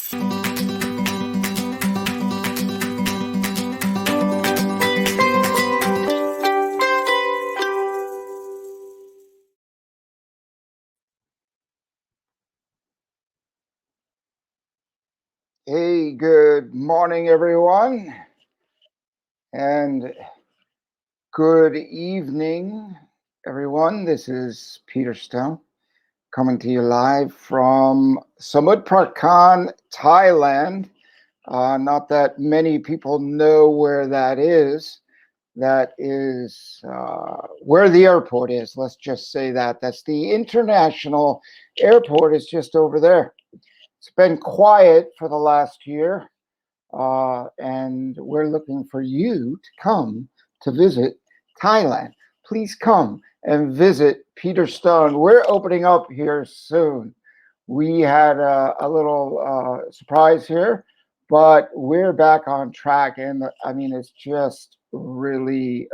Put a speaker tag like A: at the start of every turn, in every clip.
A: Hey, good morning, everyone, and good evening, everyone. This is Peter Stone coming to you live from Samut Prakan, Thailand. Not that many people know where that is. That is where the airport is. Let's just say that. That's the international airport, is just over there. It's been quiet for the last year. And we're looking for you to come to visit Thailand. Please come and visit Peter Stone. We're opening up here soon. We had a little surprise here, but we're back on track. And I mean, it's just really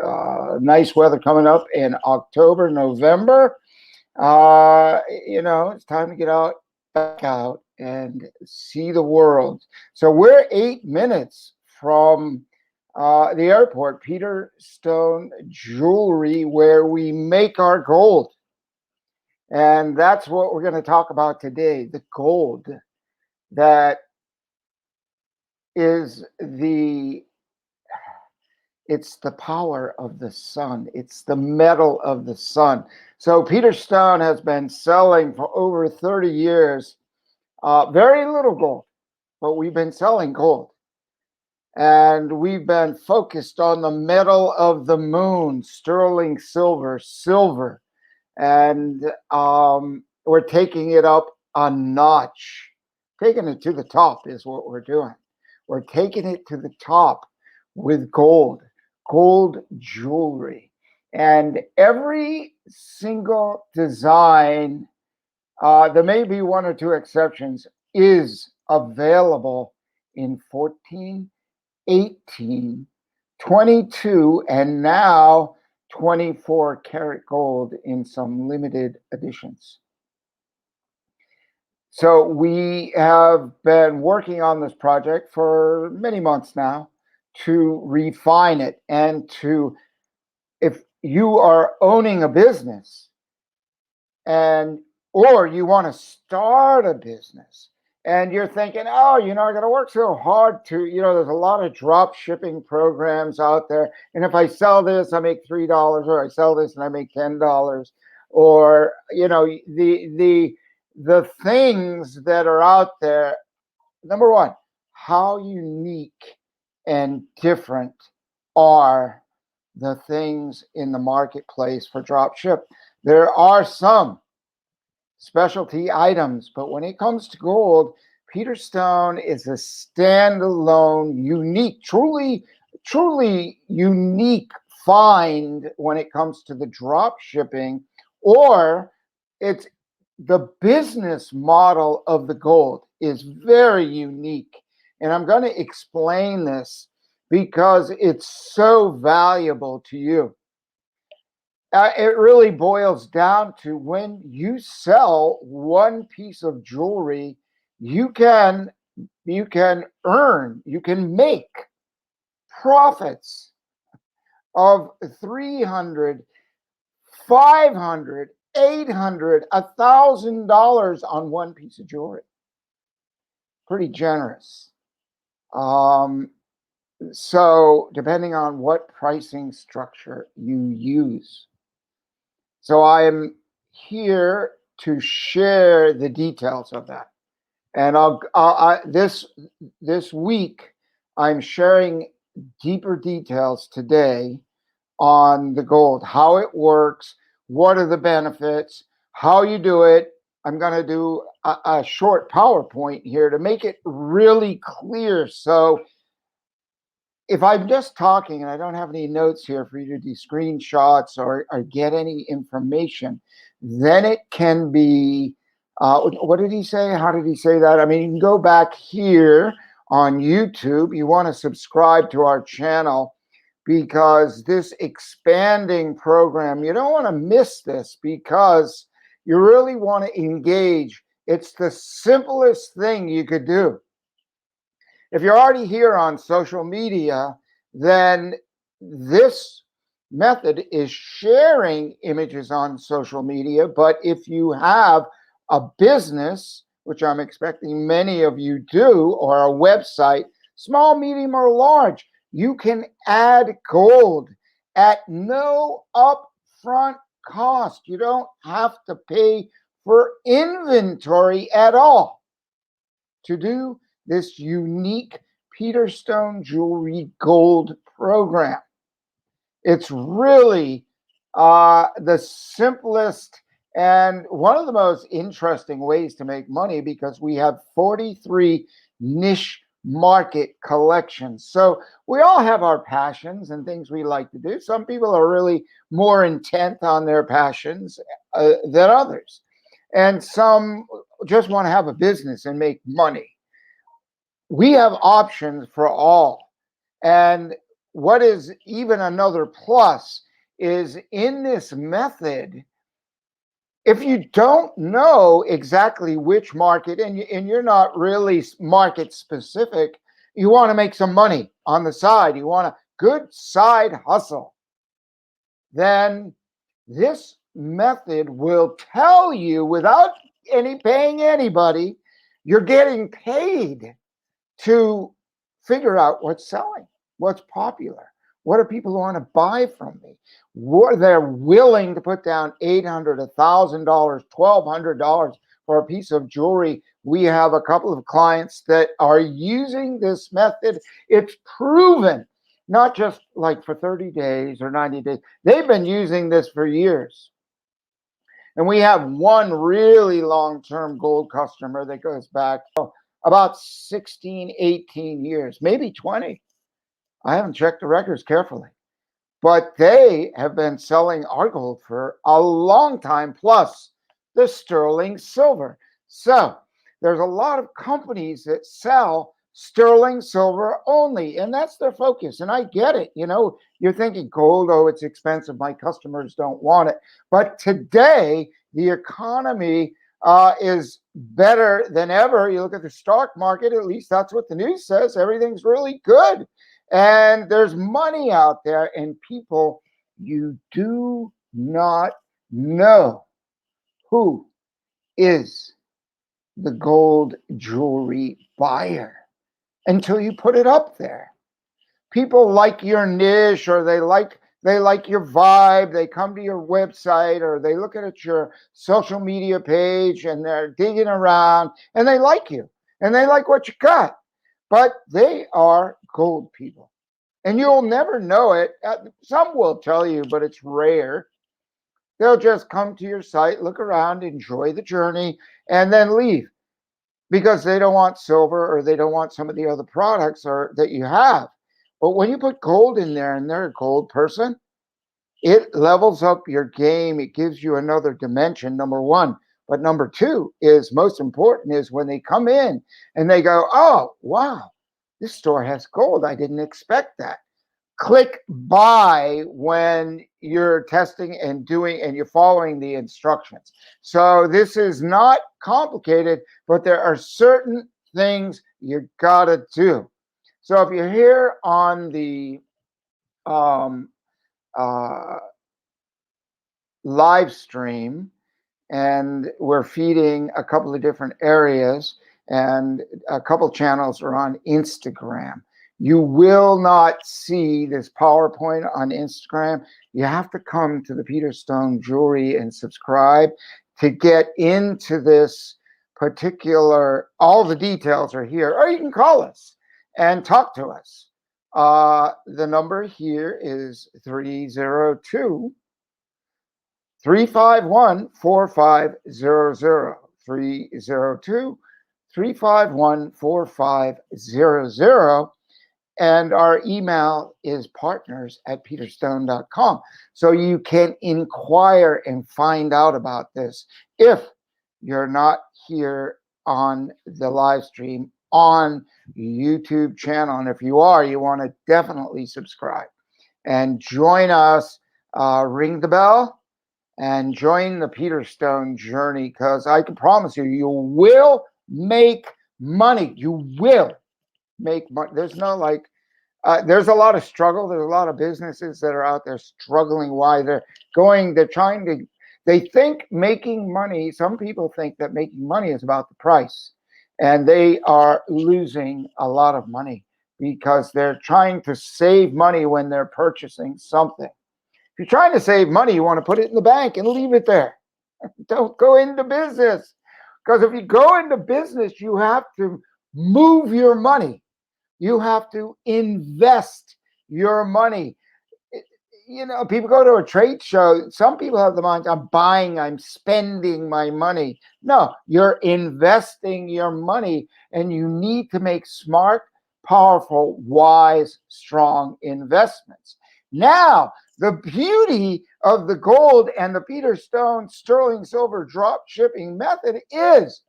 A: nice weather coming up in October, November. It's time to get out, back out, and see the world. So we're 8 minutes from the airport, Peter Stone Jewelry, where we make our gold. And that's what we're going to talk about today, the gold that is it's the power of the sun. It's the metal of the sun. So Peter Stone has been selling for over 30 years, very little gold, but we've been selling gold. And we've been focused on the metal of the moon, sterling silver. And we're taking it up a notch. Taking it to the top is what we're doing. We're taking it to the top with gold jewelry. And every single design, there may be one or two exceptions, is available in 14, 18, 22, and now 24 karat gold in some limited editions. So we have been working on this project for many months now to refine it, and if you are owning a business or you want to start a business and you're thinking, oh, I got to work so hard to, there's a lot of drop shipping programs out there. And if I sell this, I make $3, or I sell this and I make $10, or, the things that are out there. Number one, how unique and different are the things in the marketplace for drop ship? There are some specialty items, but when it comes to gold, Peter Stone is a standalone, unique, truly unique find when it comes to the drop shipping, or it's the business model of the gold is very unique. And I'm going to explain this because it's so valuable to you. It really boils down to, when you sell one piece of jewelry, you can make profits of $300, $500, $800, $1,000 on one piece of jewelry. Pretty generous. So depending on what pricing structure you use. So I am here to share the details of that. And this week, I'm sharing deeper details today on the gold, how it works, what are the benefits, how you do it. I'm going to do a short PowerPoint here to make it really clear. So if I'm just talking and I don't have any notes here for you to do screenshots or get any information, then it can be, what did he say? How did he say that? I mean, you can go back here on YouTube. You want to subscribe to our channel, because this expanding program, you don't want to miss this, because you really want to engage. It's the simplest thing you could do. If you're already here on social media, then this method is sharing images on social media. But if you have a business, which I'm expecting many of you do, or a website, small, medium, or large, you can add gold at no upfront cost. You don't have to pay for inventory at all to do this unique Peter Stone Jewelry Gold program. It's really the simplest and one of the most interesting ways to make money, because we have 43 niche market collections. So we all have our passions and things we like to do. Some people are really more intent on their passions than others. And some just want to have a business and make money. We have options for all. And what is even another plus is in this method, if you don't know exactly which market and you're not really market specific, you want to make some money on the side, you want a good side hustle, then this method will tell you without paying anybody, you're getting paid to figure out what's selling, what's popular, what do people want to buy from me, what they're willing to put down $800, $1,000, $1,200 for a piece of jewelry. We have a couple of clients that are using this method. It's proven, not just like for 30 days or 90 days. They've been using this for years. And we have one really long-term gold customer that goes back about 16, 18 years, maybe 20. I haven't checked the records carefully, but they have been selling our gold for a long time, plus the sterling silver. So there's a lot of companies that sell sterling silver only, and that's their focus. And I get it. You know, you're thinking gold, oh, it's expensive, my customers don't want it. But today, the economy is better than ever. You look at the stock market, at least that's what the news says. Everything's really good. And there's money out there, and people, you do not know who is the gold jewelry buyer until you put it up there. People like your niche, or they like your vibe. They come to your website, or they look at your social media page, and they're digging around, and they like you, and they like what you got. But they are gold people, and you'll never know it. Some will tell you, but it's rare. They'll just come to your site, look around, enjoy the journey, and then leave, because they don't want silver, or they don't want some of the other products that you have. But when you put gold in there and they're a gold person, it levels up your game. It gives you another dimension, number one. But number two is most important, is when they come in and they go, oh, wow, this store has gold. I didn't expect that. Click buy when you're testing and doing, and you're following the instructions. So this is not complicated, but there are certain things you gotta do. So if you're here on the live stream, and we're feeding a couple of different areas, and a couple channels are on Instagram. You will not see this PowerPoint on Instagram. You have to come to the Peter Stone Jewelry and subscribe to get into this particular, all the details are here, or you can call us and talk to us. The number here is 302 351 4500. 302 351 4500. And our email is partners@peterstone.com. So you can inquire and find out about this if you're not here on the live stream on YouTube channel. And if you are, you want to definitely subscribe and join us. Ring the bell and join the Peter Stone journey, because I can promise you, you will make money. You will. make money. There's no like, there's a lot of struggle. There's a lot of businesses that are out there struggling. Why they're trying to, they think making money, some people think that making money is about the price, and they are losing a lot of money because they're trying to save money when they're purchasing something. If you're trying to save money, you want to put it in the bank and leave it there. Don't go into business, because if you go into business, you have to move your money. You have to invest your money. You know, people go to a trade show. Some people have the mind, I'm buying, I'm spending my money. No, you're investing your money, and you need to make smart, powerful, wise, strong investments. Now, the beauty of the gold and the Peter Stone sterling silver drop shipping method is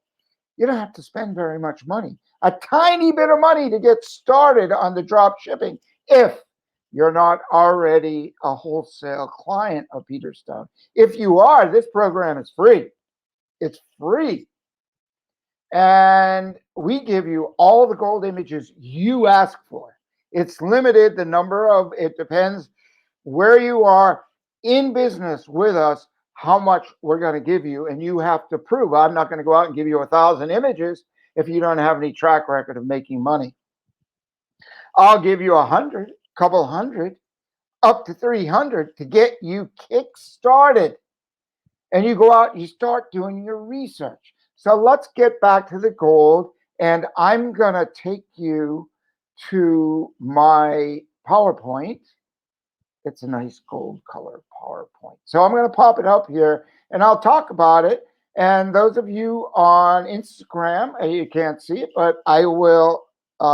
A: you don't have to spend very much money. A tiny bit of money to get started on the drop shipping if you're not already a wholesale client of Peter Stone. If you are, this program is free. It's free. And we give you all the gold images you ask for. It's limited, the number of, it depends where you are in business with us, how much we're going to give you, and you have to prove. I'm not going to go out and give you 1,000 images if you don't have any track record of making money. I'll give you 100, couple hundred, up to 300 to get you kick started. And you go out and you start doing your research. So let's get back to the gold, and I'm going to take you to my PowerPoint. It's a nice gold color PowerPoint. So I'm going to pop it up here and I'll talk about it. And those of you on Instagram, you can't see it, but I will,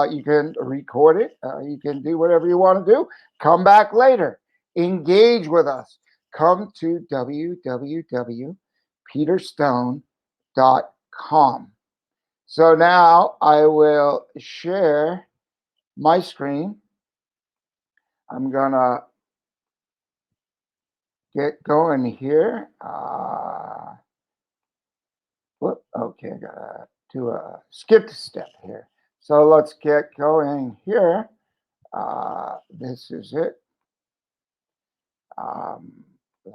A: you can record it. You can do whatever you want to do. Come back later. Engage with us. Come to www.peterstone.com. So now I will share my screen. I'm going to get going here. Okay, I gotta do a skip step here. So let's get going here. This is it. Let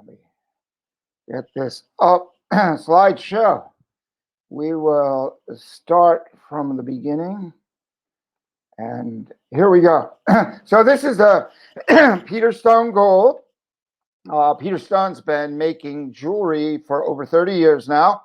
A: me get this up. Slideshow. We will start from the beginning. And here we go. So this is the Peter Stone Gold. Peter Stone's been making jewelry for over 30 years now.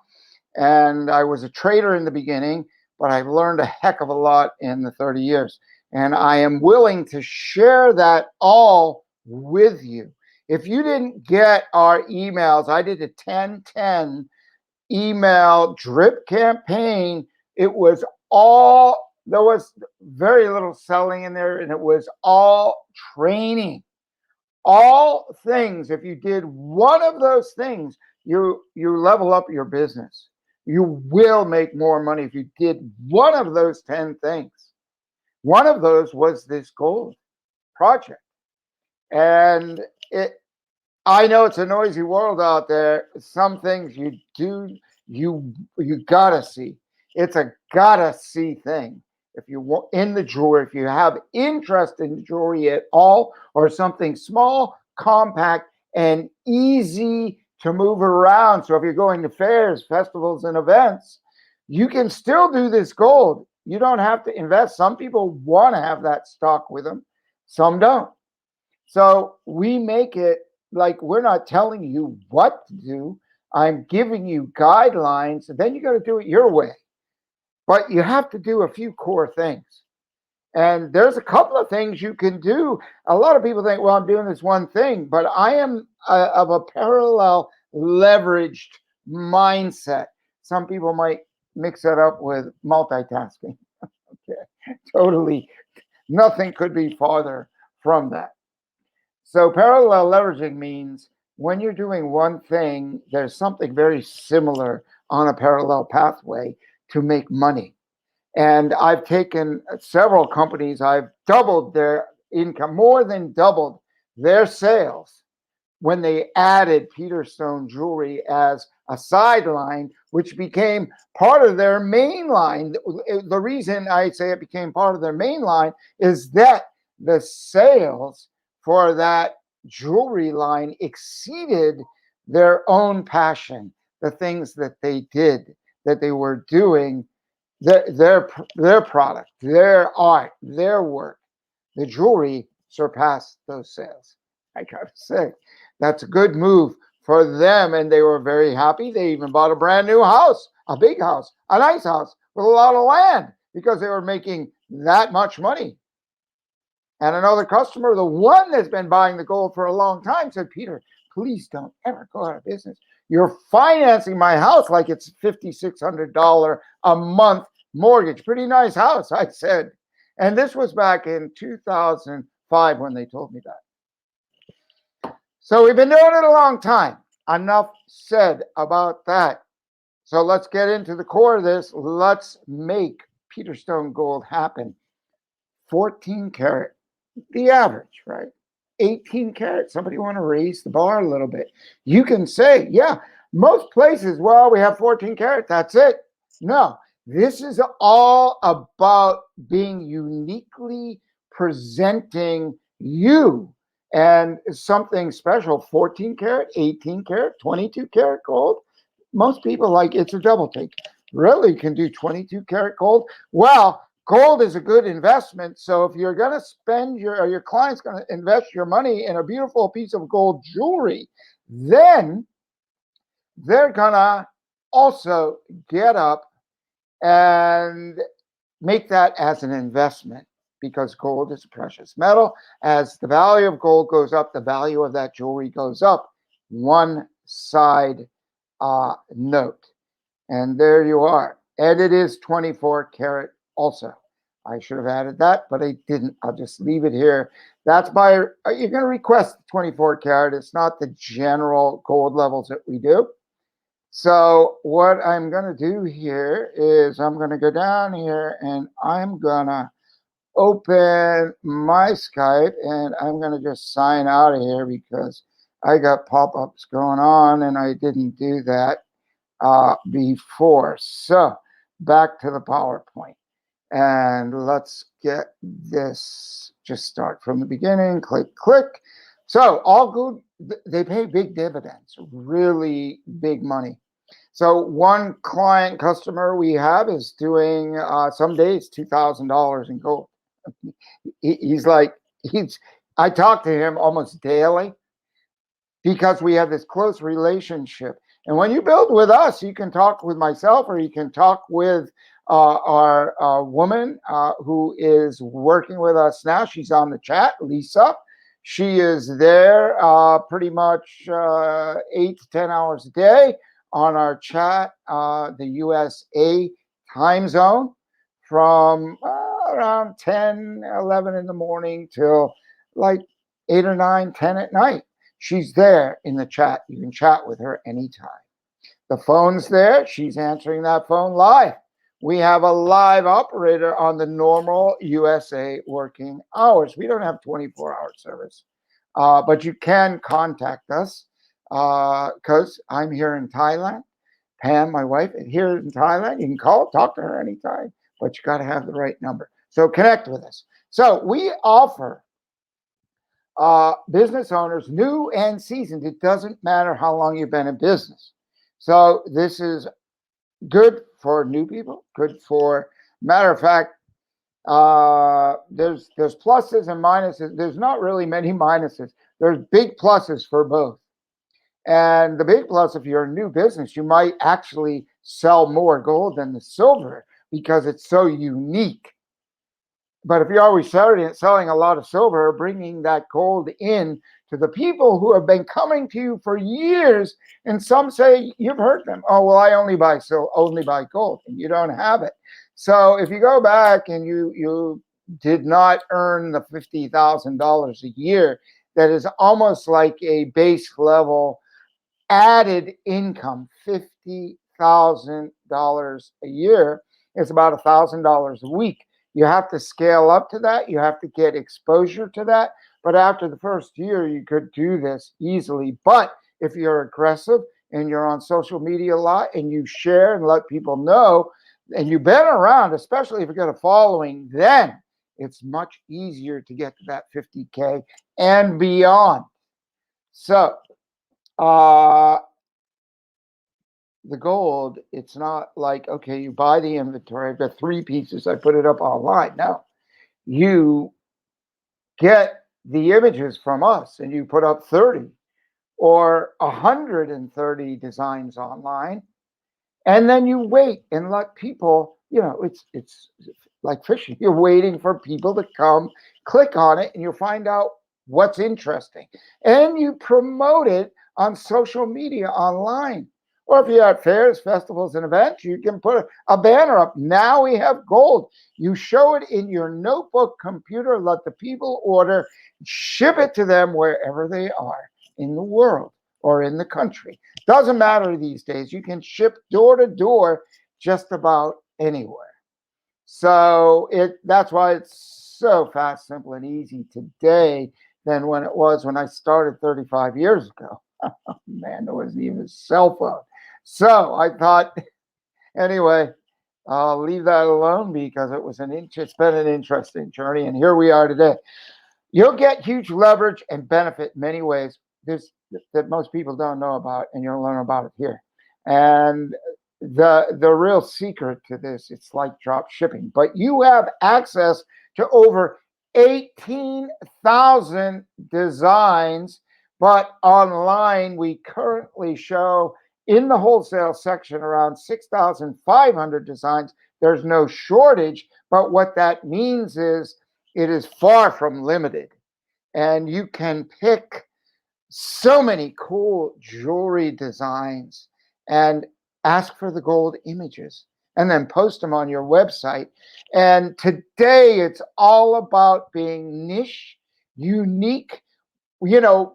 A: And I was a trader in the beginning, but I've learned a heck of a lot in the 30 years. And I am willing to share that all with you. If you didn't get our emails, I did a 10-10 email drip campaign. It was all, there was very little selling in there, and it was all training. All things, if you did one of those things, you level up your business. You will make more money if you did one of those 10 things. One of those was this gold project. And I know it's a noisy world out there. Some things you gotta see. It's a gotta see thing. If you want in the jewelry, if you have interest in jewelry at all, or something small, compact, and easy to move around. So if you're going to fairs, festivals, and events, you can still do this gold. You don't have to invest. Some people want to have that stock with them. Some don't. So we make it like we're not telling you what to do. I'm giving you guidelines, and then you got to do it your way. But you have to do a few core things. And there's a couple of things you can do. A lot of people think, well, I'm doing this one thing, but I am of a parallel leveraged mindset. Some people might mix that up with multitasking. Okay, totally. Nothing could be farther from that. So parallel leveraging means when you're doing one thing, there's something very similar on a parallel pathway to make money. And I've taken several companies, I've doubled their income, more than doubled their sales when they added Peterstone jewelry as a sideline, which became part of their main line. The reason I say it became part of their main line is that the sales for that jewelry line exceeded their own passion, the things that they did, that they were doing, their product, their art, their work. The jewelry surpassed those sales. I gotta say, that's a good move for them, and they were very happy. They even bought a brand new house, a big house, a nice house with a lot of land, because they were making that much money. And another customer, the one that's been buying the gold for a long time, said, Peter, please don't ever go out of business. You're financing my house like it's $5,600 a month mortgage. Pretty nice house, I said. And this was back in 2005 when they told me that. So we've been doing it a long time. Enough said about that. So let's get into the core of this. Let's make Peterstone gold happen. 14 karat, the average, right? 18 karat. Somebody want to raise the bar a little bit. You can say, yeah, most places, well, we have 14 karat. That's it. No, this is all about being uniquely presenting you and something special. 14 karat, 18 karat, 22 karat gold. Most people like it's a double take. Really can do 22 karat gold. Well, gold is a good investment. So if you're going to spend your client's going to invest your money in a beautiful piece of gold jewelry, then they're going to also get up and make that as an investment, because gold is a precious metal. As the value of gold goes up, the value of that jewelry goes up. One side note. And there you are. And it is 24 karat also. I should have added that, but I didn't. I'll just leave it here. That's by, you're going to request 24 karat. It's not the general gold levels that we do. So what I'm going to do here is I'm going to go down here and I'm going to open my Skype, and I'm going to just sign out of here because I got pop-ups going on and I didn't do that before. So back to the PowerPoint, and let's get this, just start from the beginning, click. So all good, they pay big dividends, really big money. So one customer we have is doing some days $2,000 in gold. I talk to him almost daily because we have this close relationship. And when you build with us, you can talk with myself, or you can talk with our woman who is working with us now. She's on the chat, Lisa. She is there pretty much 8 to 10 hours a day on our chat, the USA time zone, from around 10, 11 in the morning till like 8 or 9, 10 at night. She's there in the chat. You can chat with her anytime. The phone's there. She's answering that phone live. We have a live operator on the normal USA working hours. We don't have 24-hour service, but you can contact us because I'm here in Thailand. Pam, my wife, is here in Thailand. You can call, talk to her anytime, but you got to have the right number. So connect with us. So we offer business owners, new and seasoned. It doesn't matter how long you've been in business. So this is good for new people, good for, matter of fact, there's pluses and minuses. There's not really many minuses. There's big pluses for both. And the big plus, if you're a new business, you might actually sell more gold than the silver because it's so unique. But if you're always selling a lot of silver, bringing that gold in to the people who have been coming to you for years, and some say, you've heard them, oh, well, I only buy gold, and you don't have it. So if you go back and you did not earn the $50,000 a year, that is almost like a base level added income, $50,000 a year. It's about $1,000 a week. You have to scale up to that. You have to get exposure to that. But after the first year, you could do this easily. But if you're aggressive and you're on social media a lot and you share and let people know, and you've been around, especially if you got a following, then it's much easier to get to that 50K and beyond. So the gold, it's not like, okay, you buy the inventory, I've got 3 pieces, I put it up online. No, you get the images from us and you put up 30 or 130 designs online, and then you wait and let people, it's like fishing. You're waiting for people to come click on it, and you'll find out what's interesting, and you promote it on social media online. Or if you're at fairs, festivals, and events, you can put a banner up. Now we have gold. You show it in your notebook, computer, let the people order, ship it to them wherever they are in the world or in the country. Doesn't matter these days. You can ship door to door just about anywhere. So that's why it's so fast, simple, and easy today than when it was when I started 35 years ago. Man, there wasn't even a cell phone. So I thought, anyway, I'll leave that alone because it's been an interesting journey, and here we are today. You'll get huge leverage and benefit in many ways that most people don't know about, and you'll learn about it here. And the real secret to this, it's like drop shipping, but you have access to over 18,000 designs. But online, we currently show in the wholesale section around 6,500 designs. There's no shortage, but what that means is it is far from limited, and you can pick so many cool jewelry designs and ask for the gold images and then post them on your website. And today it's all about being niche, unique. And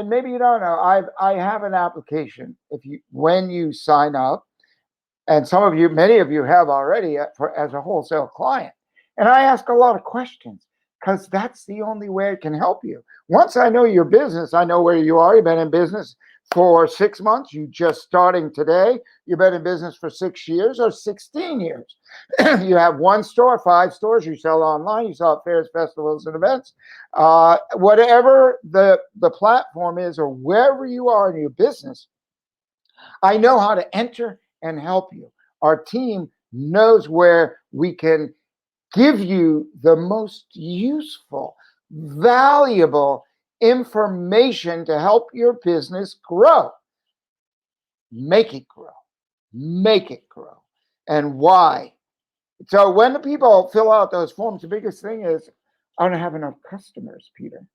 A: maybe you don't know, I have an application. When you sign up, and many of you have already as a wholesale client, and I ask a lot of questions because that's the only way it can help you. Once I know your business, I know where you are. You've been in business for 6 months. You just starting today. You've been in business for 6 years or 16 years. You have 1 store, 5 stores. You sell online. You sell at fairs, festivals, and events. Whatever the platform is, or wherever you are in your business, I know how to enter and help you. Our team knows where we can give you the most useful, valuable information to help your business grow. Make it grow. Make it grow. And why? So when the people fill out those forms, the biggest thing is, I don't have enough customers, Peter.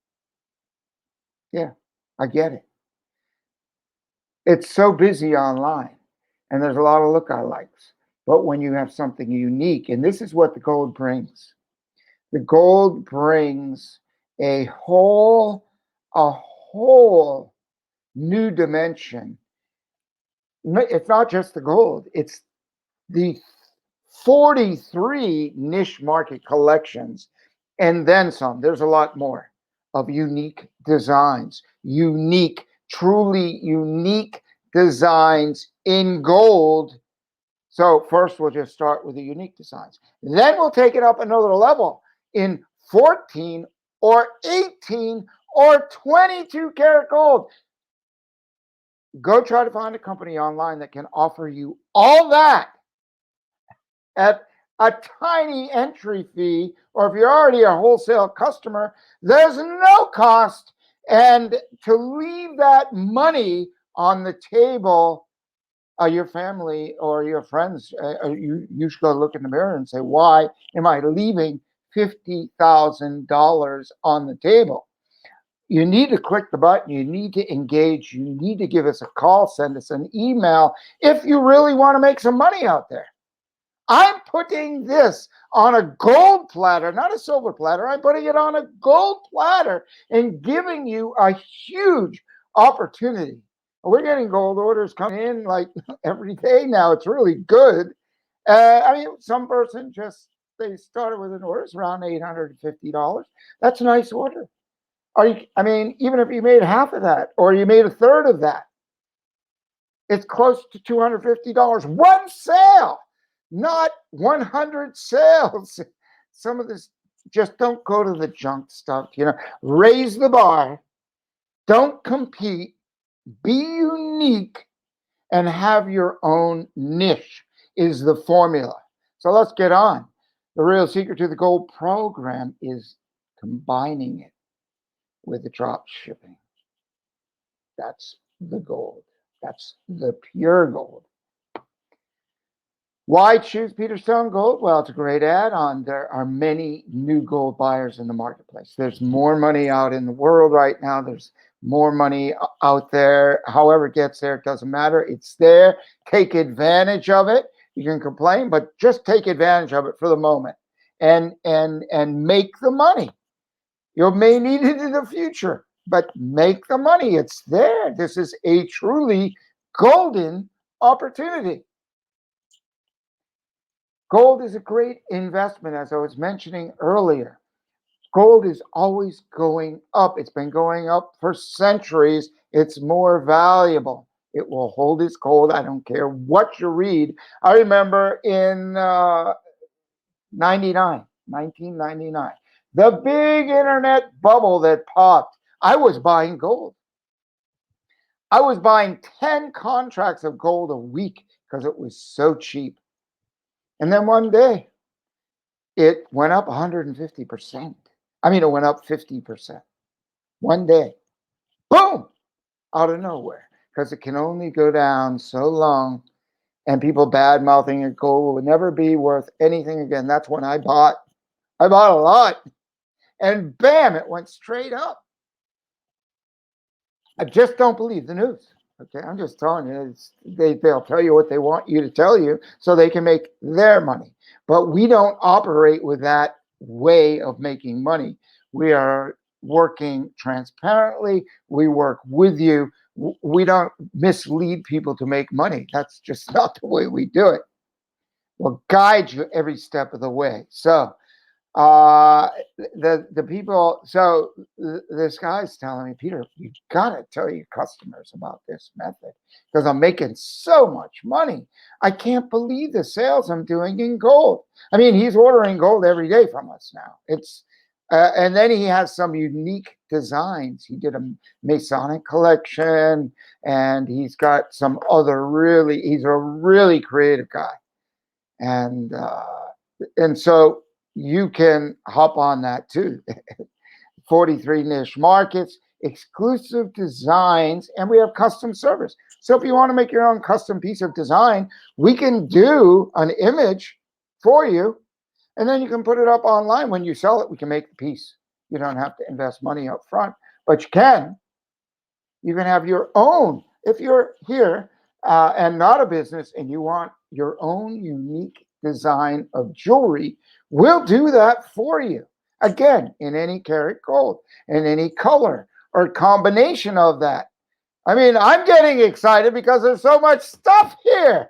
A: Yeah, I get it. It's so busy online, and there's a lot of lookalikes. But when you have something unique, and this is what the gold brings. The gold brings a whole new dimension. It's not just the gold, it's the 43 niche market collections, and then some. There's a lot more of unique designs, truly unique designs in gold. So first we'll just start with the unique designs. Then we'll take it up another level in 14 or 18 or 22 karat gold. Go try to find a company online that can offer you all that at a tiny entry fee, or if you're already a wholesale customer, there's no cost. And to leave that money on the table, your family or your friends, you should go look in the mirror and say, why am I leaving $50,000 on the table? You need to click the button. You need to engage. You need to give us a call, send us an email if you really want to make some money out there. I'm putting this on a gold platter, not a silver platter. I'm putting it on a gold platter and giving you a huge opportunity. We're getting gold orders coming in like every day now. It's really good. Some person just they started with an order, it's around $850. That's a nice order. I mean, even if you made half of that, or you made a third of that, it's close to $250. One sale, not 100 sales. Some of this, just don't go to the junk stuff, raise the bar, don't compete, be unique, and have your own niche is the formula. So let's get on. The real secret to the gold program is combining it with the drop shipping. That's the gold. That's the pure gold. Why choose Peter Stone Gold? Well, it's a great add-on. There are many new gold buyers in the marketplace. There's more money out in the world right now. There's more money out there. However it gets there, it doesn't matter. It's there. Take advantage of it. You can complain, but just take advantage of it for the moment and make the money. You may need it in the future, but make the money. It's there. This is a truly golden opportunity. Gold is a great investment, as I was mentioning earlier. Gold is always going up. It's been going up for centuries. It's more valuable. It will hold its gold. I don't care what you read. I remember in 1999, the big internet bubble that popped. I was buying gold. I was buying 10 contracts of gold a week because it was so cheap. And then one day, it went up 150%. I mean, it went up 50%. One day, boom, out of nowhere, because it can only go down so long, and people bad mouthing it, gold will never be worth anything again. That's when I bought. I bought a lot, and bam, it went straight up. I just don't believe the news. Okay, I'm just telling you, they'll tell you what they want you to tell you so they can make their money. But we don't operate with that way of making money. We are working transparently. We work with you. We don't mislead people to make money. That's just not the way we do it. We'll guide you every step of the way. So the people, so this guy's telling me, Peter, you gotta tell your customers about this method because I'm making so much money. I can't believe the sales I'm doing in gold. I mean, he's ordering gold every day from us now. It's and then he has some unique designs. He did a Masonic collection, and he's got some other he's a really creative guy, and so you can hop on that too. 43 niche markets, exclusive designs, and we have custom service. So if you want to make your own custom piece of design, we can do an image for you, and then you can put it up online. When you sell it, we can make the piece. You don't have to invest money up front, but you can. You can have your own. If you're here and not a business and you want your own unique design of jewelry, we'll do that for you. Again, in any karat gold, in any color or combination of that. I mean, I'm getting excited because there's so much stuff here.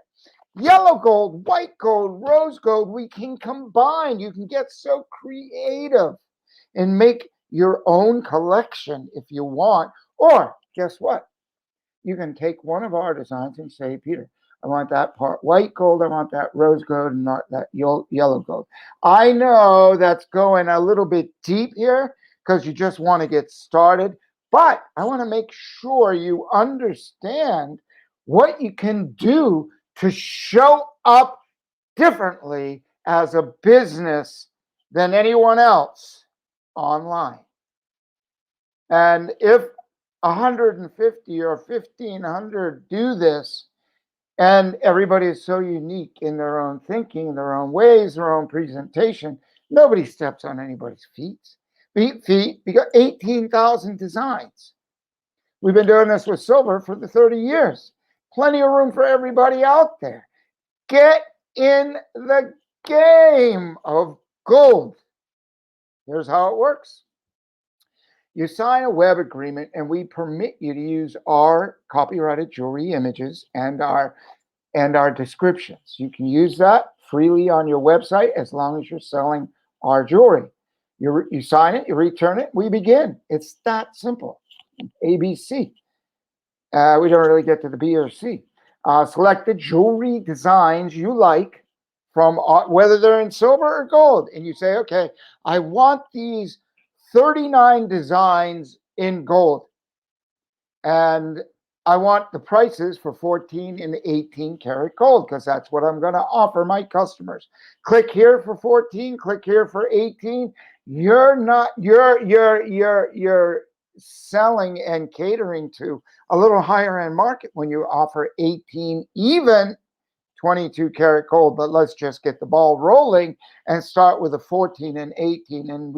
A: Yellow gold, white gold, rose gold, we can combine. You can get so creative and make your own collection if you want. Or guess what? You can take one of our designs and say, Peter, I want that part white gold, I want that rose gold, and not that yellow gold. I know that's going a little bit deep here because you just want to get started, but I want to make sure you understand what you can do to show up differently as a business than anyone else online. And if 150 or 1,500 do this, and everybody is so unique in their own thinking, their own ways, their own presentation, nobody steps on anybody's feet. We got 18,000 designs. We've been doing this with silver for the 30 years. Plenty of room for everybody out there. Get in the game of gold. Here's how it works. You sign a web agreement and we permit you to use our copyrighted jewelry images and our descriptions. You can use that freely on your website as long as you're selling our jewelry. You sign it, you return it, we begin. It's that simple. ABC. We don't really get to the B or C. Select the jewelry designs you like from whether they're in silver or gold. And you say, okay, I want these 39 designs in gold. And I want the prices for 14 and 18 karat gold because that's what I'm going to offer my customers. Click here for 14, click here for 18. You're selling and catering to a little higher end market when you offer 18, even 22 karat gold. But let's just get the ball rolling and start with a 14 and 18, and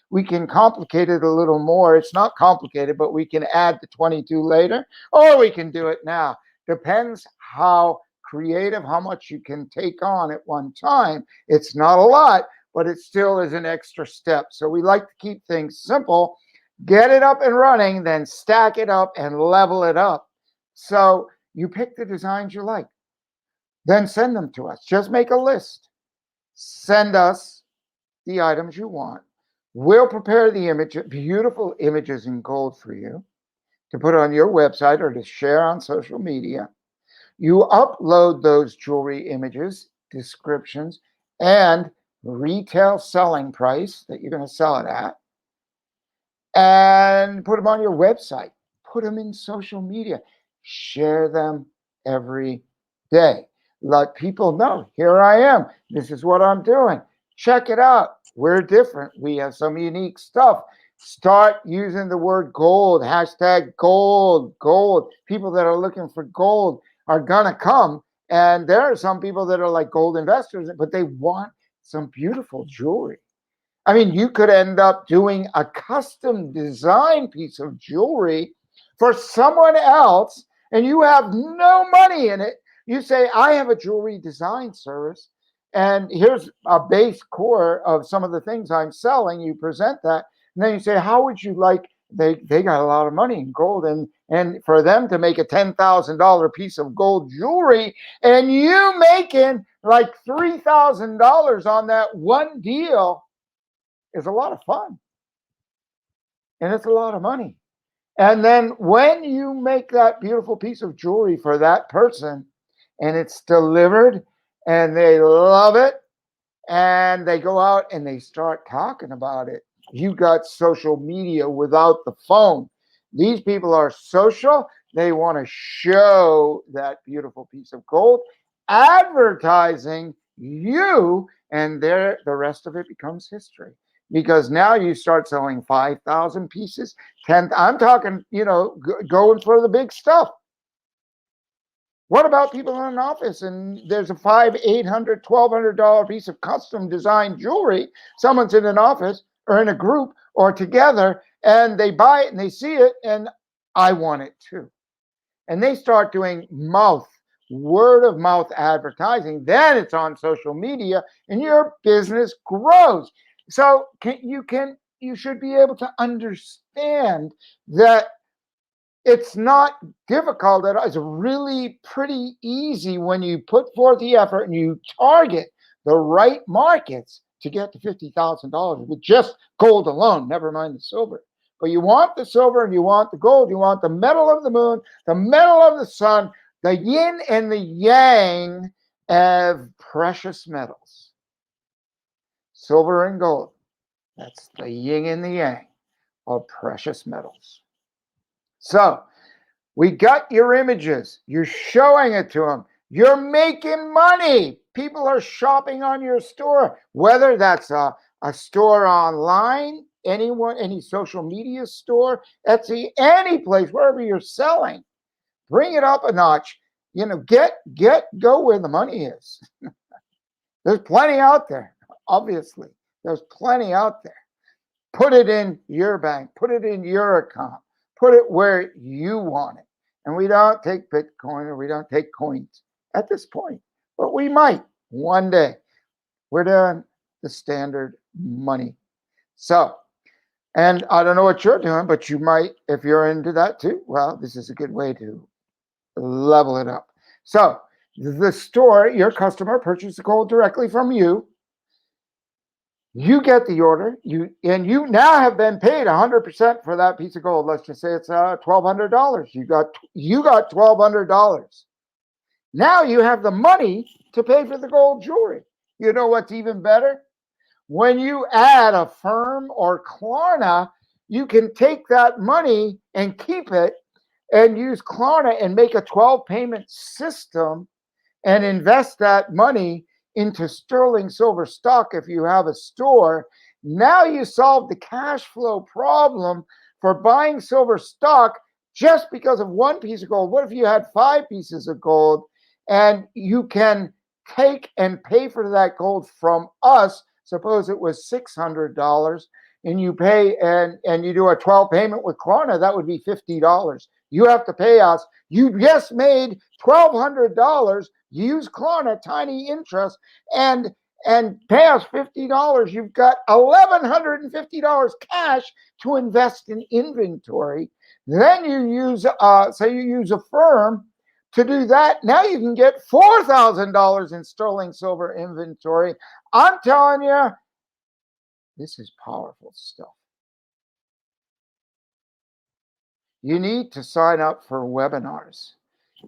A: we can complicate it a little more. It's not complicated, but we can add the 22 later, or we can do it now. Depends how creative, how much you can take on at one time. It's not a lot, but it still is an extra step. So we like to keep things simple, get it up and running, then stack it up and level it up. So you pick the designs you like, then send them to us. Just make a list. Send us the items you want. We'll prepare the image, beautiful images in gold for you to put on your website or to share on social media. You upload those jewelry images, descriptions, and retail selling price that you're going to sell it at, and put them on your website. Put them in social media. Share them every day. Let people know, here I am. This is what I'm doing. Check it out. We're different. We have some unique stuff. Start using the word gold, hashtag gold, gold. People that are looking for gold are going to come. And there are some people that are like gold investors, but they want some beautiful jewelry. I mean, you could end up doing a custom design piece of jewelry for someone else, and you have no money in it. You say, I have a jewelry design service, and here's a base core of some of the things I'm selling. You present that, and then you say, how would you like, they got a lot of money in gold, and for them to make a $10,000 piece of gold jewelry, and you making like $3,000 on that one deal, is a lot of fun, and it's a lot of money. And then when you make that beautiful piece of jewelry for that person and it's delivered and they love it and they go out and they start talking about it, you got social media without the phone. These people are social. They want to show that beautiful piece of gold, advertising you, and the rest of it becomes history. Because now you start selling 5,000 pieces, 10. I'm talking, going for the big stuff. What about people in an office and there's a $500, $800, $1,200 piece of custom designed jewelry? Someone's in an office or in a group or together, and they buy it and they see it, and I want it too. And they start doing word of mouth advertising. Then it's on social media, and your business grows. So you should be able to understand that it's not difficult at all. It's really pretty easy when you put forth the effort and you target the right markets to get to $50,000 with just gold alone, never mind the silver. But you want the silver and you want the gold. You want the metal of the moon, the metal of the sun, the yin and the yang of precious metals. Silver and gold. That's the yin and the yang of precious metals. So we got your images. You're showing it to them. You're making money. People are shopping on your store, whether that's a store online, any social media store, Etsy, any place, wherever you're selling. Bring it up a notch. Go where the money is. There's plenty out there, obviously. There's plenty out there. Put it in your bank. Put it in your account. Put it where you want it. And we don't take Bitcoin or we don't take coins at this point, but we might one day. We're doing the standard money. So, and I don't know what you're doing, but you might, if you're into that too, well, this is a good way to level it up. So The store, your customer, purchases the gold directly from you. You get the order, you now have been paid 100% for that piece of gold. Let's just say it's $1,200. You got $1,200. Now you have the money to pay for the gold jewelry. You know what's even better? When you add Affirm or Klarna, you can take that money and keep it and use Klarna and make a 12-payment system and invest that money into sterling silver stock if you have a store. Now you solve the cash flow problem for buying silver stock just because of one piece of gold. What if you had 5 pieces of gold, and you can take and pay for that gold from us? Suppose it was $600 and you pay and you do a 12 payment with Klarna, that would be $50. You have to pay us. You just made $1,200. Use Klarna, tiny interest, and pay us $50. You've got $1,150 cash to invest in inventory. Then you use Affirm to do that. Now you can get $4,000 in sterling silver inventory. I'm telling you, this is powerful stuff. You need to sign up for webinars.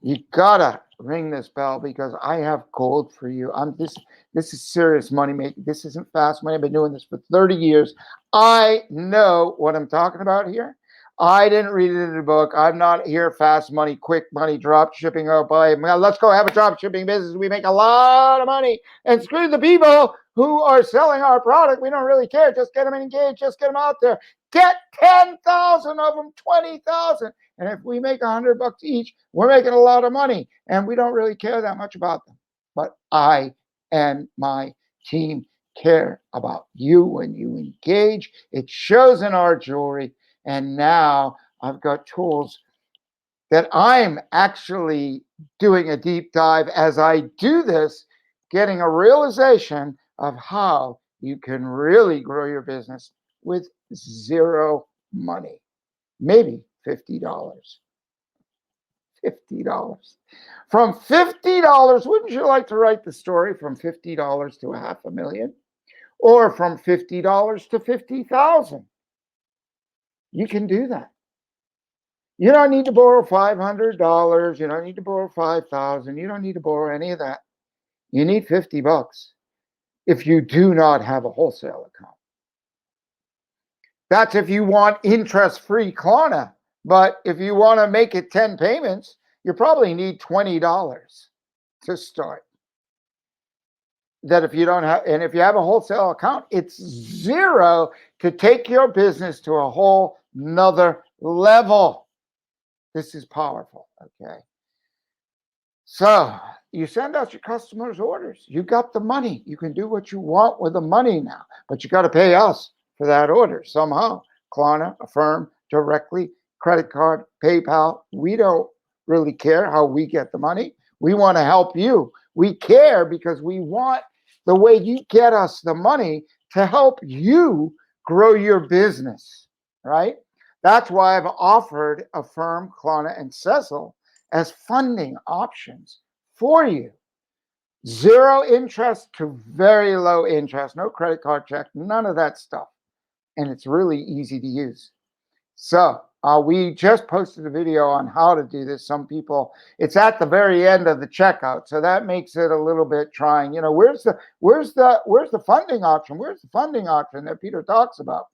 A: You gotta ring this bell because I have gold for you. This is serious money making. This isn't fast money. I've been doing this for 30 years. I know what I'm talking about here. I didn't read it in a book. I'm not here fast money, quick money, drop shipping. Oh boy, let's go have a drop shipping business. We make a lot of money, and screw the people who are selling our product. We don't really care. Just get them engaged. Just get them out there. Get 10,000 of them, 20,000. And if we make $100 each, we're making a lot of money, and we don't really care that much about them. But I and my team care about you when you engage. It shows in our jewelry. And now I've got tools that I'm actually doing a deep dive as I do this, getting a realization of how you can really grow your business with zero money, maybe $50. $50. From $50, wouldn't you like to write the story from $50 to $500,000? Or from $50 to $50,000? You can do that. You don't need to borrow $500. You don't need to borrow $5,000. You don't need to borrow any of that. You need $50 if you do not have a wholesale account. That's if you want interest-free Klarna. But if you want to make it 10 payments, you probably need $20 to start. That if you don't have, and if you have a wholesale account, it's zero to take your business to a whole nother level. This is powerful, okay? So you send out your customers' orders. You got the money. You can do what you want with the money now, but you got to pay us for that order somehow. Klarna, Affirm, directly, credit card, PayPal. We don't really care how we get the money. We want to help you. We care because we want the way you get us the money to help you grow your business, right? That's why I've offered Affirm, Klarna, and Sezzle as funding options for you. Zero interest to very low interest, no credit card check, none of that stuff. And it's really easy to use. So we just posted a video on how to do this. Some people, it's at the very end of the checkout, so that makes it a little bit trying. You know, where's the funding option? Where's the funding option that Peter talks about,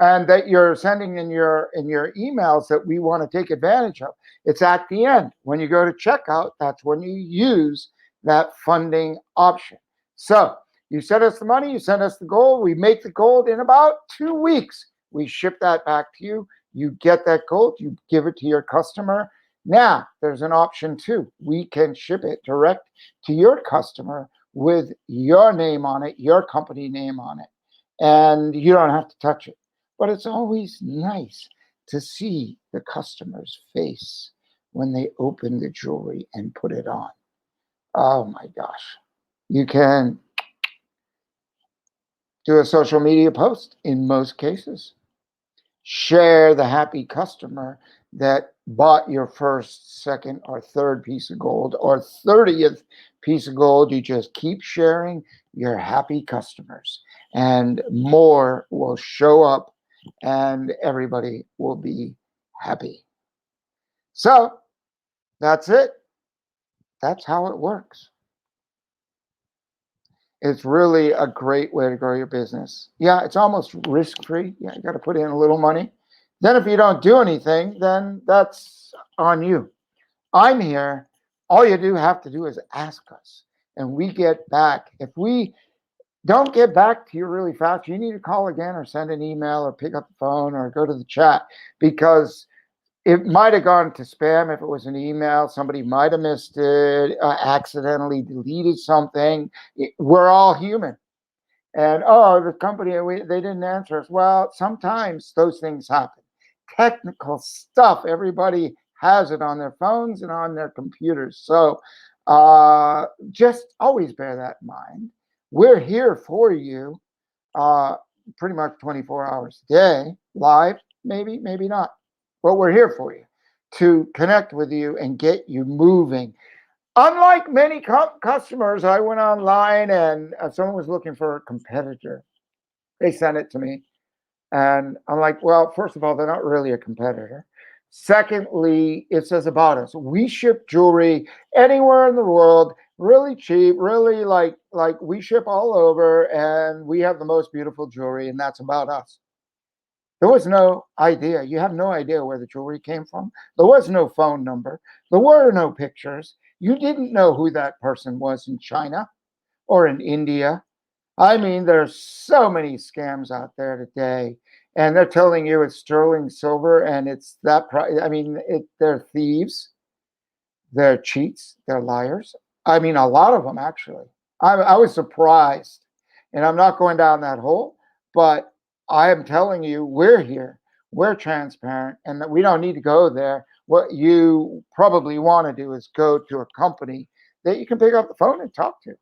A: and that you're sending in your emails that we want to take advantage of? It's at the end when you go to checkout. That's when you use that funding option. So you send us the money, you send us the gold. We make the gold in about 2 weeks. We ship that back to you. You get that gold, you give it to your customer. Now, there's an option too. We can ship it direct to your customer with your name on it, your company name on it, and you don't have to touch it. But it's always nice to see the customer's face when they open the jewelry and put it on. Oh my gosh. You can do a social media post in most cases. Share the happy customer that bought your first, second, or third piece of gold or 30th piece of gold. You just keep sharing your happy customers, and more will show up, and everybody will be happy. So that's it. That's how it works. It's really a great way to grow your business. Yeah, it's almost risk-free. Yeah, you got to put in a little money. Then if you don't do anything, then that's on you. I'm here. All you do have to do is ask us, and we get back. If we don't get back to you really fast, you need to call again or send an email or pick up the phone or go to the chat, because it might have gone to spam. If it was an email, somebody might have missed it, accidentally deleted something. We're all human. And oh, the company, they didn't answer us. Well, sometimes those things happen. Technical stuff, everybody has it on their phones and on their computers. So just always bear that in mind. We're here for you pretty much 24 hours a day, live, maybe, maybe not. But we're here for you to connect with you and get you moving. Unlike many customers, I went online and someone was looking for a competitor. They sent it to me. And I'm like, well, first of all, they're not really a competitor. Secondly, it says about us. We ship jewelry anywhere in the world, really cheap, really like we ship all over, and we have the most beautiful jewelry, and that's about us. There was no idea. You have no idea where the jewelry came from. There was no phone number. There were no pictures. You didn't know who that person was in China or in India. I mean, there's so many scams out there today, and they're telling you it's sterling silver and it's that price. I mean, they're thieves, they're cheats, they're liars. I mean, a lot of them actually. I was surprised, and I'm not going down that hole, but I am telling you, we're here, we're transparent, and that we don't need to go there. What you probably want to do is go to a company that you can pick up the phone and talk to.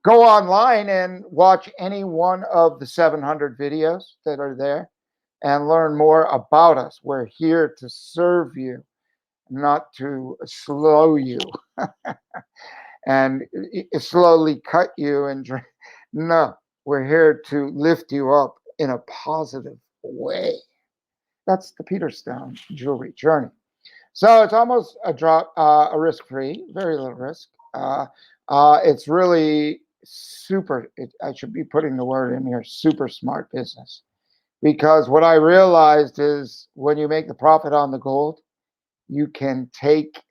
A: Go online and watch any one of the 700 videos that are there and learn more about us. We're here to serve you, not to slow you and slowly cut you and drink. No, we're here to lift you up in a positive way. That's the Peter Stone jewelry journey. So it's almost a risk-free, very little risk. It's really super. I should be putting the word in here, super smart business. Because what I realized is when you make the profit on the gold, you can take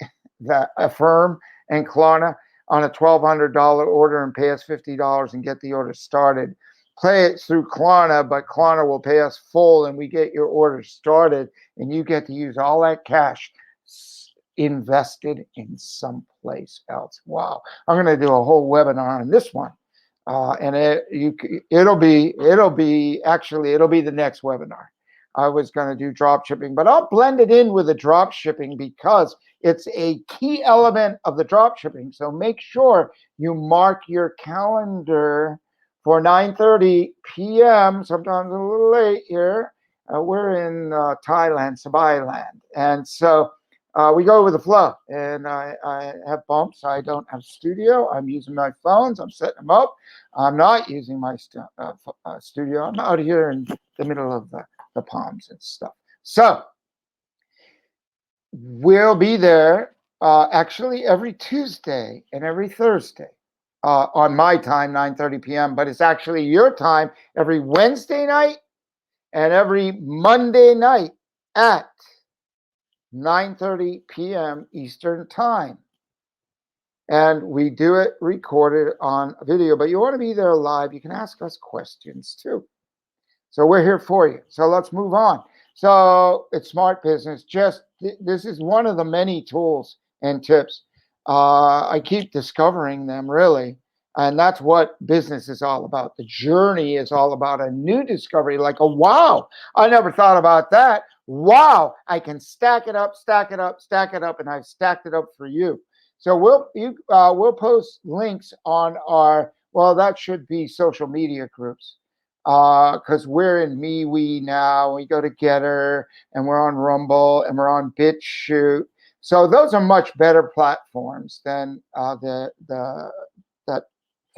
A: that Affirm and Klarna on a $1,200 order and pay us $50 and get the order started. Play it through Klarna, but Klarna will pay us full and we get your order started, and you get to use all that cash invested in someplace else. Wow. I'm going to do a whole webinar on this one. And it'll be the next webinar. I was going to do drop shipping, but I'll blend it in with the drop shipping because it's a key element of the drop shipping. So make sure you mark your calendar for 9:30 p.m. Sometimes a little late here. We're in Thailand, Sabai land, and so we go with the flow. And I have bumps. I don't have studio. I'm using my phones. I'm setting them up. I'm not using my studio. I'm out here in the middle of the palms and stuff. So we'll be there actually every Tuesday and every Thursday on my time, 9:30 p.m. But it's actually your time every Wednesday night and every Monday night at 9:30 p.m. Eastern time. And we do it recorded on video, but you want to be there live. You can ask us questions too. So we're here for you. So let's move on. So it's smart business. This is one of the many tools and tips. I keep discovering them, really. And that's what business is all about. The journey is all about a new discovery, like a wow, I never thought about that. Wow, I can stack it up, stack it up, stack it up, and I've stacked it up for you. So we'll post links on our, well, that should be social media groups. because we're in MeWe now. We go together, and we're on Rumble, and we're on BitChute. So those are much better platforms than that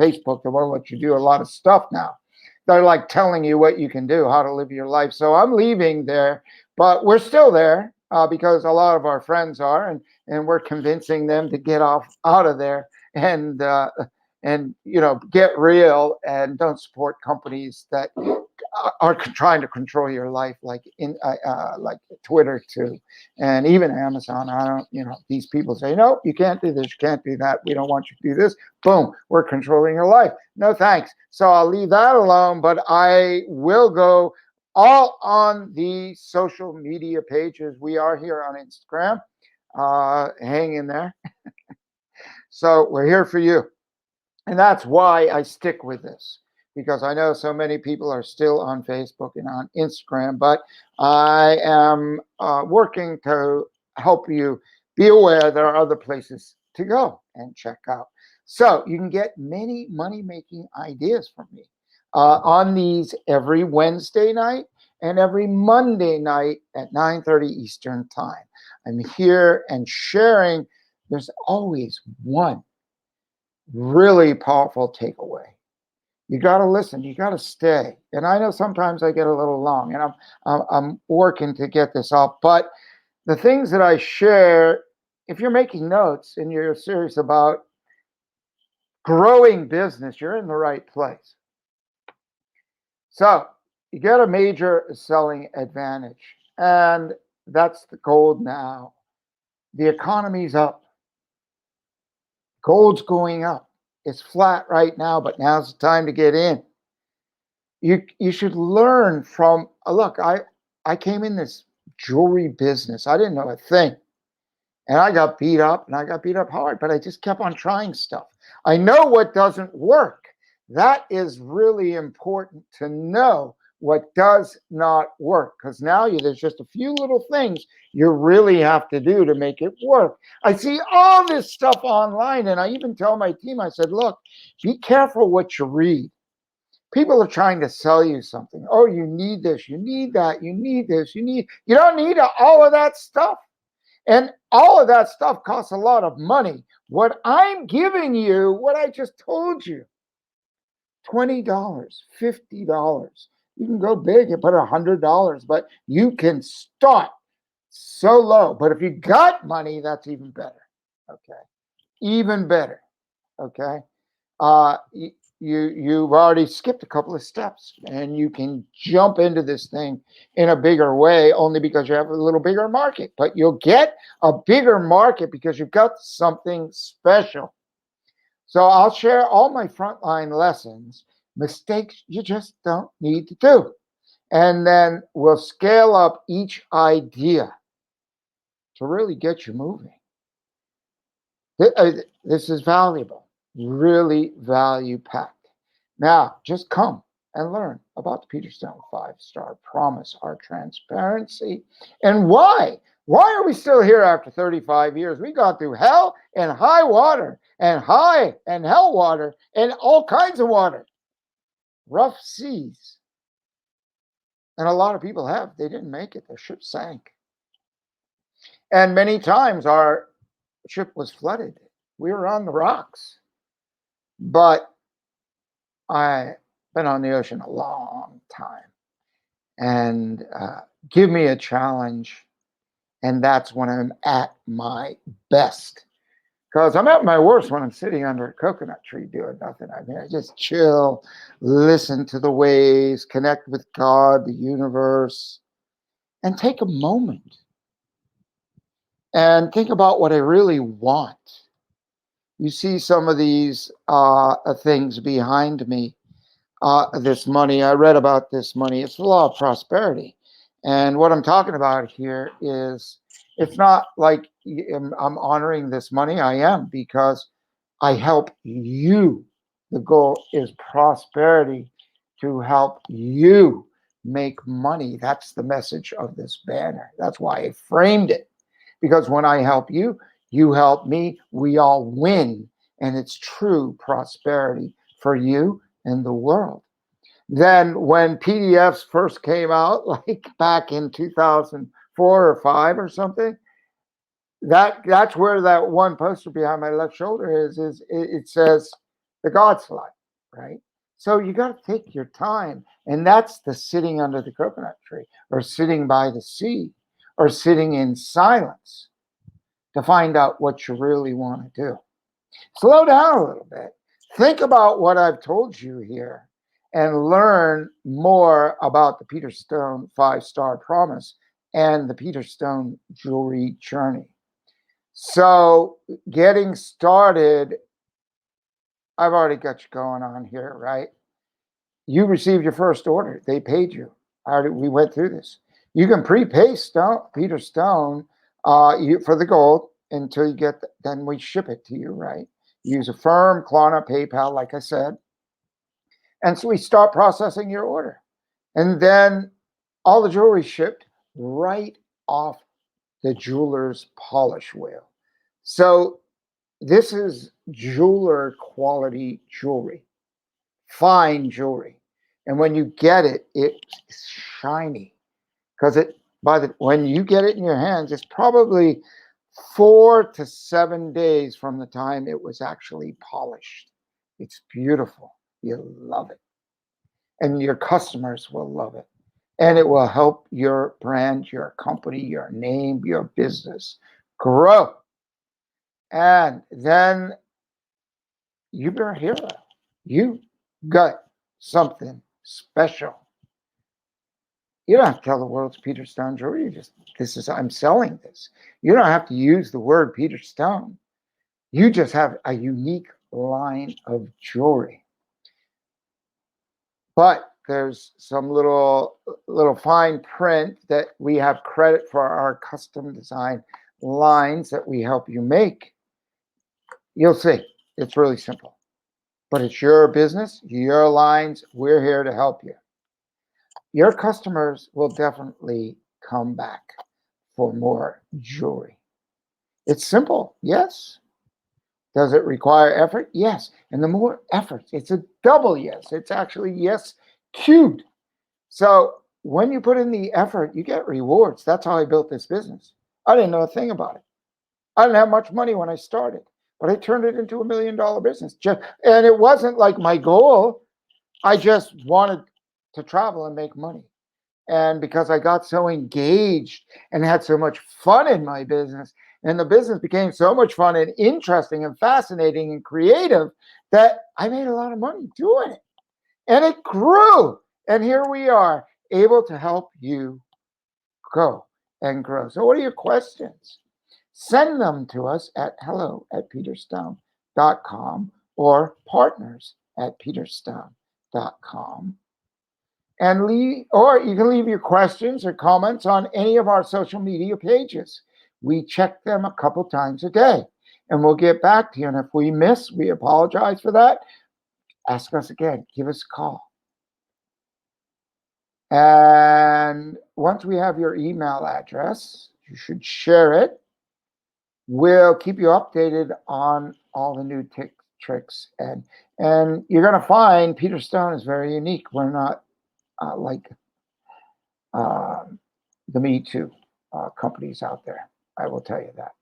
A: Facebook. They won't let you do a lot of stuff now. They're like telling you what you can do, how to live your life. So I'm leaving there, but we're still there because a lot of our friends are, and we're convincing them to get out of there and get real and don't support companies that are trying to control your life, like like Twitter too, and even Amazon. I don't, these people say, no, you can't do this, you can't do that. We don't want you to do this. Boom, we're controlling your life. No thanks. So I'll leave that alone, but I will go all on the social media pages. We are here on Instagram. Hang in there. So we're here for you. And that's why I stick with this, because I know so many people are still on Facebook and on Instagram, but I am working to help you be aware there are other places to go and check out. So you can get many money-making ideas from me on these every Wednesday night and every Monday night at 9:30 Eastern Time. I'm here and sharing. There's always one really powerful takeaway. You got to listen. You got to stay. And I know sometimes I get a little long, and I'm working to get this off. But the things that I share, if you're making notes and you're serious about growing business, you're in the right place. So you get a major selling advantage, and that's the gold now. The economy's up. Gold's going up. It's flat right now, but now's the time to get in. You should learn from look. I came in this jewelry business. I didn't know a thing, and I got beat up, and I got beat up hard. But I just kept on trying stuff. I know what doesn't work. That is really important to know what does not work, because now there's just a few little things you really have to do to make it work. I see all this stuff online, and I even tell my team, I said, look, be careful what you read. People are trying to sell you something. Oh, you need this, you need that, you need this, you don't need all of that stuff. And all of that stuff costs a lot of money. What I'm giving you, what I just told you, $20, $50. You can go big and put $100, but you can start so low. But if you got money, that's even better. Okay. Even better. Okay. You've already skipped a couple of steps, and you can jump into this thing in a bigger way only because you have a little bigger market. But you'll get a bigger market because you've got something special. So I'll share all my frontline lessons, mistakes you just don't need to do. And then we'll scale up each idea to really get you moving. This is valuable, really value packed. Now, just come and learn about the Peter Stone 5-Star Promise, our transparency, and why. Why are we still here after 35 years? We got through hell and high water and high and hell water and all kinds of water, rough seas. And a lot of people they didn't make it. Their ship sank. And many times our ship was flooded. We were on the rocks. But I've been on the ocean a long time. And give me a challenge, and that's when I'm at my best. Because I'm at my worst when I'm sitting under a coconut tree doing nothing. I mean, I just chill, listen to the waves, connect with God, the universe, and take a moment and think about what I really want. You see some of these things behind me. This money, I read about this money. It's the law of prosperity. And what I'm talking about here is it's not like I'm honoring this money. I am, because I help you. The goal is prosperity, to help you make money. That's the message of this banner. That's why I framed it. Because when I help you, you help me, we all win. And it's true prosperity for you and the world. Then when PDFs first came out, like back in 2004 or 5 or something, that's where that one poster behind my left shoulder is it says the God's Light, right? So you got to take your time, and that's the sitting under the coconut tree or sitting by the sea or sitting in silence to find out what you really want to do. Slow down a little bit. Think about what I've told you here and learn more about the Peter Stone 5-star promise and the Peter Stone jewelry journey. So getting started, I've already got you going on here, right? You received your first order. They paid you. We went through this. You can prepay Peter Stone for the gold until you get, then we ship it to you, right? Use Affirm, Klarna, PayPal, like I said. And so we start processing your order. And then all the jewelry shipped right off the jeweler's polish wheel. So this is jeweler quality jewelry, fine jewelry. And when you get it, it's shiny because when you get it in your hands, it's probably 4 to 7 days from the time it was actually polished. It's beautiful. You'll love it. And your customers will love it. And it will help your brand, your company, your name, your business grow. And then you're a hero. You got something special. You don't have to tell the world it's Peter Stone jewelry. I'm selling this. You don't have to use the word Peter Stone. You just have a unique line of jewelry. But there's some little fine print that we have credit for our custom design lines that we help you make. You'll see. It's really simple. But it's your business, your lines. We're here to help you. Your customers will definitely come back for more jewelry. It's simple, yes. Does it require effort? Yes. And the more effort, it's a double yes. It's actually yes cubed. So when you put in the effort, you get rewards. That's how I built this business. I didn't know a thing about it. I didn't have much money when I started, but I turned it into $1 million business. And it wasn't like my goal. I just wanted to travel and make money. And because I got so engaged and had so much fun in my business, and the business became so much fun and interesting and fascinating and creative, that I made a lot of money doing it. And it grew. And here we are, able to help you go and grow. So what are your questions? Send them to us at hello@peterstone.com or partners@peterstone.com. And or you can leave your questions or comments on any of our social media pages. We check them a couple times a day, and we'll get back to you. And if we miss, we apologize for that. Ask us again. Give us a call. And once we have your email address, you should share it. We'll keep you updated on all the new tricks. And you're going to find Peter Stone is very unique. We're not like the Me Too companies out there. I will tell you that.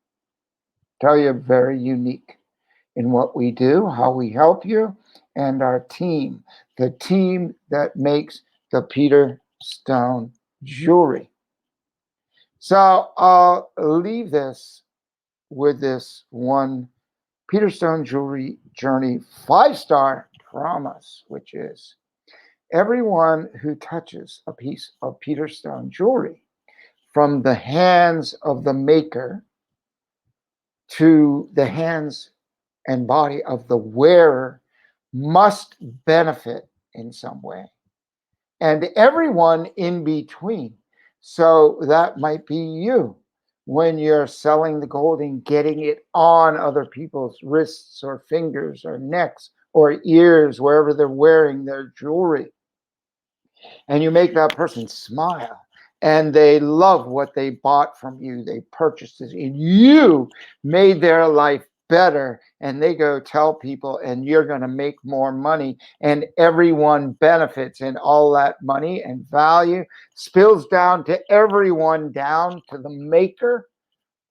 A: Tell you very unique in what we do, how we help you, and our team, the team that makes the Peter Stone jewelry. So I'll leave this with this one Peter Stone jewelry journey 5-star promise, which is everyone who touches a piece of Peter Stone jewelry from the hands of the maker to the hands and body of the wearer must benefit in some way. And everyone in between. So that might be you when you're selling the gold and getting it on other people's wrists or fingers or necks or ears, wherever they're wearing their jewelry. And you make that person smile. And they love what they bought from you. They purchased it. And you made their life better, and they go tell people, and you're going to make more money, and everyone benefits, and all that money and value spills down to everyone, down to the maker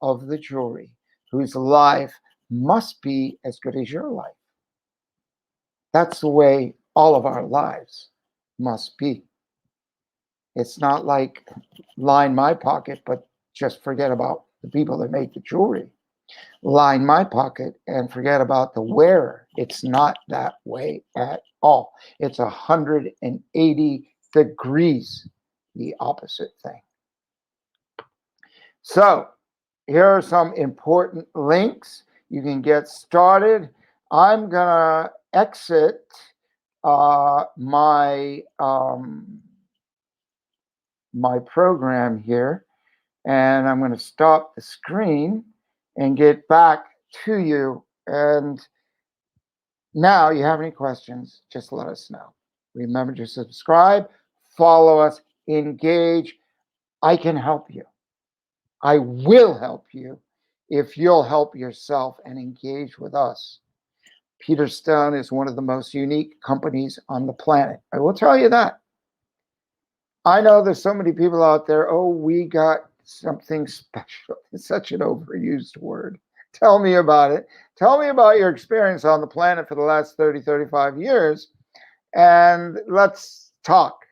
A: of the jewelry, whose life must be as good as your life. That's the way all of our lives must be. It's not like line my pocket, but just forget about the people that make the jewelry. Line my pocket and forget about the wearer. It's not that way at all. It's 180 degrees the opposite thing. So here are some important links. You can get started. I'm gonna exit my program here, and I'm going to stop the screen and get back to you. And now, you have any questions, just let us know. Remember to subscribe, follow us, engage. I can help you. I will help you if you'll help yourself and engage with us. Peter Stone is one of the most unique companies on the planet. I will tell you that. I know there's so many people out there, oh, we got something special. It's such an overused word. Tell me about it. Tell me about your experience on the planet for the last 30, 35 years, and let's talk.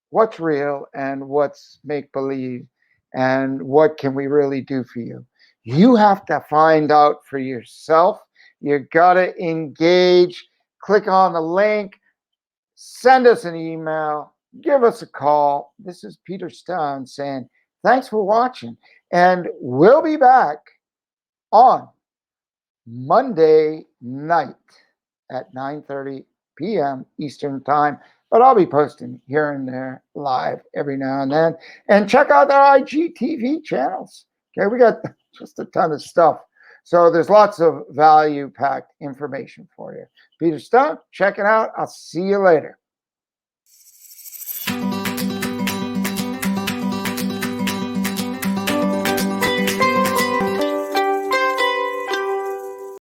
A: What's real and what's make-believe, and what can we really do for you? You have to find out for yourself. You got to engage. Click on the link. Send us an email. Give us a call. This is Peter Stone saying thanks for watching, and we'll be back on Monday night at 9:30 p.m. Eastern Time, but I'll be posting here and there live every now and then. And check out our IGTV channels. Okay, we got just a ton of stuff. So there's lots of value-packed information for you. Peter Stone, check it out. I'll see you later.